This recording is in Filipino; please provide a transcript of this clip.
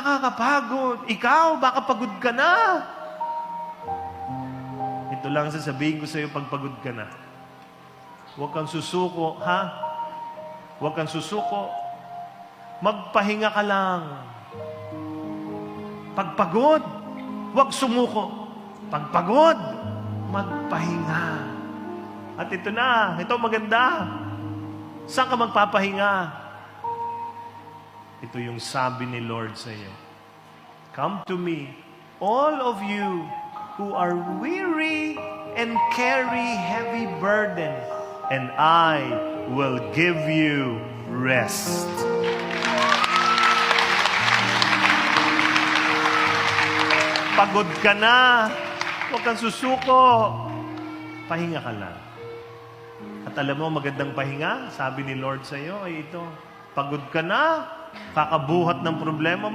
nakakapagod. Ikaw, baka pagod ka na. Ito lang sasabihin ko sa iyo pag pagod ka na. Huwag kang susuko, ha? Huwag kang susuko. Magpahinga ka lang. Pagpagod, huwag sumuko. Pagpagod, magpahinga. At ito na, ito maganda. Saan ka magpapahinga? Ito yung sabi ni Lord sa iyo. Come to me, all of you who are weary and carry heavy burdens, and I will give you rest. Pagod ka na, huwag kang susuko. Pahinga ka lang. At alam mo, magandang pahinga, sabi ni Lord sa iyo ay ito. Pagod ka na, kakabuhat ng problema mo.